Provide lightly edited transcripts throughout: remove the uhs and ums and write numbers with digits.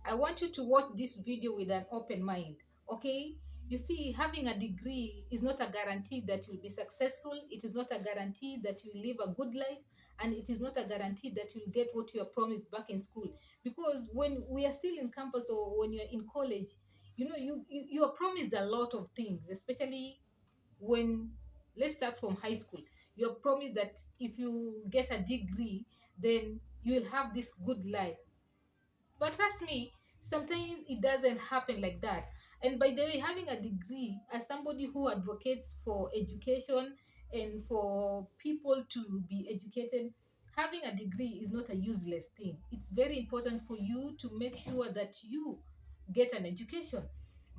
I want you to watch this video with an open mind. Okay? You see, having a degree is not a guarantee that you'll be successful. It is not a guarantee that you'll live a good life. And it is not a guarantee that you'll get what you are promised back in school. Because when we are still in campus or when you're in college, you are promised a lot of things, especially when, let's start from high school. You're promised that if you get a degree, then you'll have this good life. But trust me, sometimes it doesn't happen like that. And by the way, having a degree, as somebody who advocates for education and for people to be educated, having a degree is not a useless thing. It's very important for you to make sure that you get an education.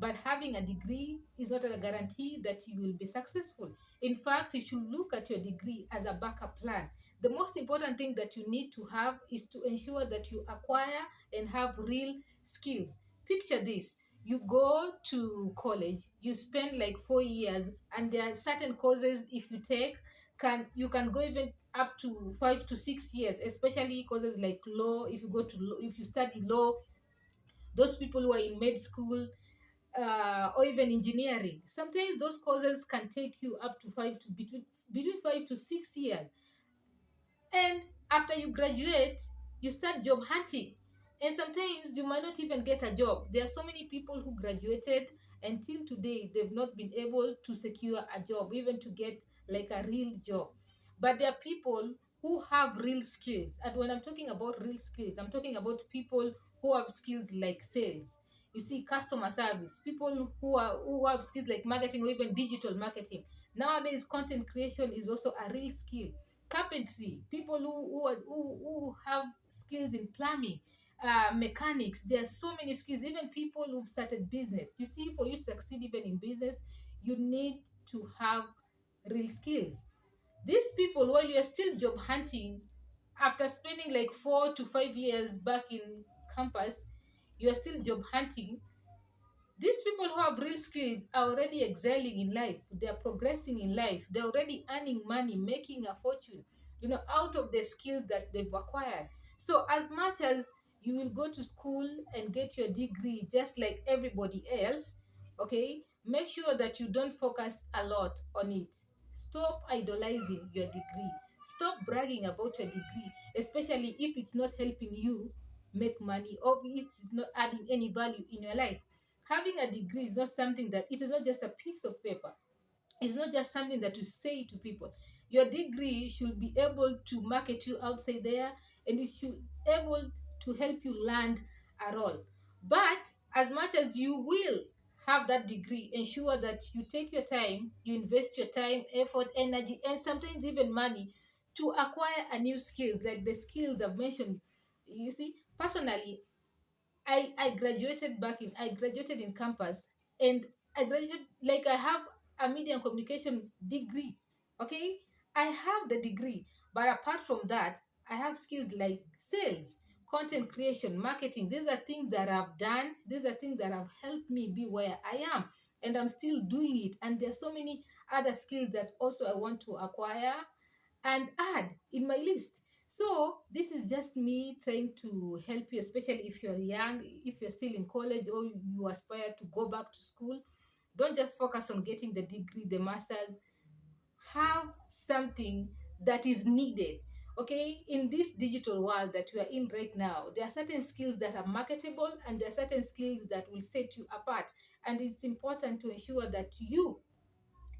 But having a degree is not a guarantee that you will be successful. In fact, you should look at your degree as a backup plan. The most important thing that you need to have is to ensure that you acquire and have real skills. Picture this: you go to college, you spend like 4 years, and there are certain courses if you take, can go even up to 5 to 6 years, especially courses like law. If you go to law, if you study law, those people who are in med school, or even engineering, sometimes those courses can take you up to between 5 to 6 years. And after you graduate, you start job hunting. And sometimes you might not even get a job. There are so many people who graduated until today, they've not been able to secure a job, even to get like a real job. But there are people who have real skills. And when I'm talking about real skills, I'm talking about people who have skills like sales. You see, customer service, people who have skills like marketing or even digital marketing. Nowadays, content creation is also a real skill. Carpentry, people who have skills in plumbing, mechanics. There are so many skills. Even people who've started business. You see, for you to succeed even in business, you need to have real skills. These people, while you're still job hunting, after spending like 4 to 5 years back in campus, you are still job hunting. These people who have real skills are already excelling in life. They are progressing in life. They're already earning money, making a fortune, out of the skills that they've acquired. So, as much as you will go to school and get your degree just like everybody else, okay, make sure that you don't focus a lot on it. Stop idolizing your degree. Stop bragging about your degree, especially if it's not helping you make money or it's not adding any value in your life. Having a degree is not something that, it is not just a piece of paper. It's not just something that you say to people. Your degree should be able to market you outside there, and it should able to help you land a role. But as much as you will have that degree, ensure that you take your time, you invest your time, effort, energy, and sometimes even money to acquire a new skills, like the skills I've mentioned. You see, personally, I graduated in campus, and I graduated, like, I have a media and communication degree. Okay, I have the degree, but apart from that, I have skills like sales, content creation, marketing. These are things that I've done. These are things that have helped me be where I am, and I'm still doing it. And there's so many other skills that also I want to acquire and add in my list. So this is just me trying to help you, especially if you're young, if you're still in college, or you aspire to go back to school. Don't just focus on getting the degree, the masters. Have something that is needed. Okay, in this digital world that we are in right now, there are certain skills that are marketable, and there are certain skills that will set you apart. And it's important to ensure that you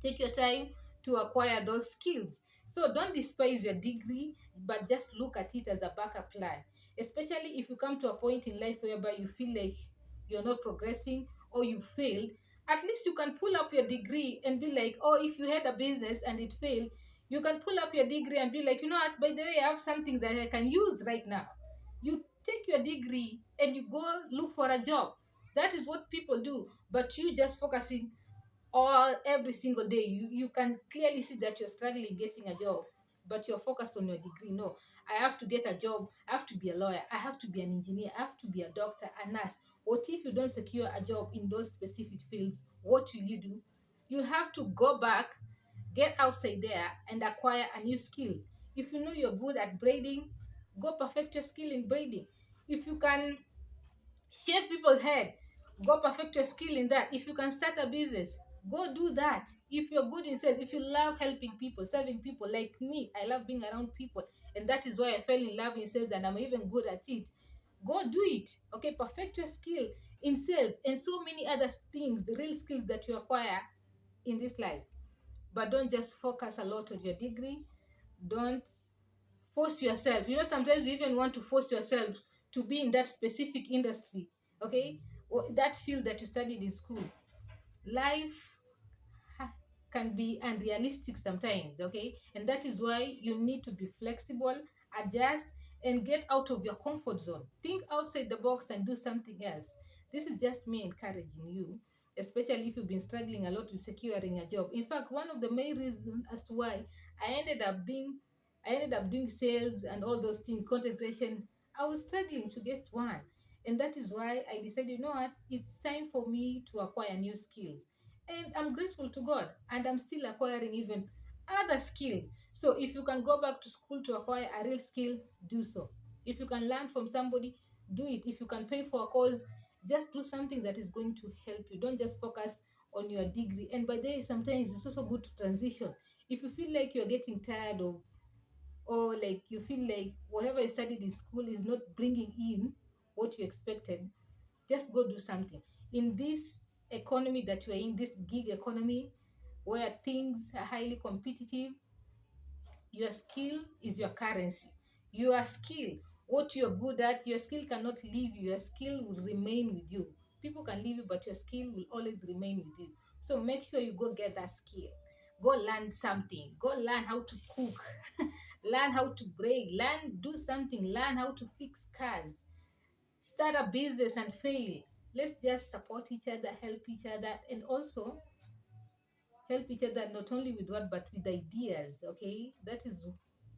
take your time to acquire those skills. So don't despise your degree, but just look at it as a backup plan. Especially if you come to a point in life whereby you feel like you're not progressing or you failed, at least you can pull up your degree and be like, oh, if you had a business and it failed, you can pull up your degree and be like, you know what, by the way, I have something that I can use right now. You take your degree and you go look for a job. That is what people do. But you just focusing or every single day, you can clearly see that you're struggling getting a job, but you're focused on your degree. No, I have to get a job, I have to be a lawyer, I have to be an engineer, I have to be a doctor, a nurse. What if you don't secure a job in those specific fields? What will you do? You'll have to go back, get outside there, and acquire a new skill. If you know you're good at braiding, go perfect your skill in braiding. If you can shave people's head. Go perfect your skill in that. If you can start a business, go do that. If you're good in sales, if you love helping people, serving people, like me, I love being around people, and that is why I fell in love in sales, and I'm even good at it. Go do it. Okay, perfect your skill in sales and so many other things, the real skills that you acquire in this life. But don't just focus a lot on your degree. Don't force yourself. Sometimes you even want to force yourself to be in that specific industry, okay, or that field that you studied in school. Life can be unrealistic sometimes, okay, and that is why you need to be flexible, adjust, and get out of your comfort zone. Think outside the box and do something else. This is just me encouraging you, especially if you've been struggling a lot with securing a job. In fact, one of the main reasons as to why i ended up being I ended up doing sales and all those things, content creation. I was struggling to get one, and that is why I decided, you know what, it's time for me to acquire new skills. And I'm grateful to God, and I'm still acquiring even other skills. So if you can go back to school to acquire a real skill, do so. If you can learn from somebody, do it. If you can pay for a course, just do something that is going to help you. Don't just focus on your degree. And by the way, sometimes it's also good to transition. If you feel like you're getting tired of, or like you feel like whatever you studied in school is not bringing in what you expected, just go do something. In this economy that you're in, this gig economy where things are highly competitive, your skill is your currency. Your skill, what you're good at, your skill cannot leave you. Your skill will remain with you. People can leave you, but your skill will always remain with you. So make sure you go get that skill. Go learn something. Go learn how to cook. Learn how to braid. Learn, do something. Learn how to fix cars. Start a business and fail. Let's just support each other, help each other, and also help each other not only with what but with ideas. Okay, that is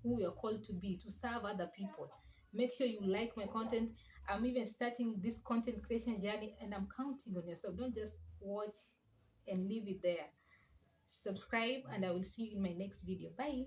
who you're called to be, to serve other people. Make sure you like my content. I'm even starting this content creation journey, and I'm counting on yourself. Don't just watch and leave it there. Subscribe, and I will see you in my next video. Bye.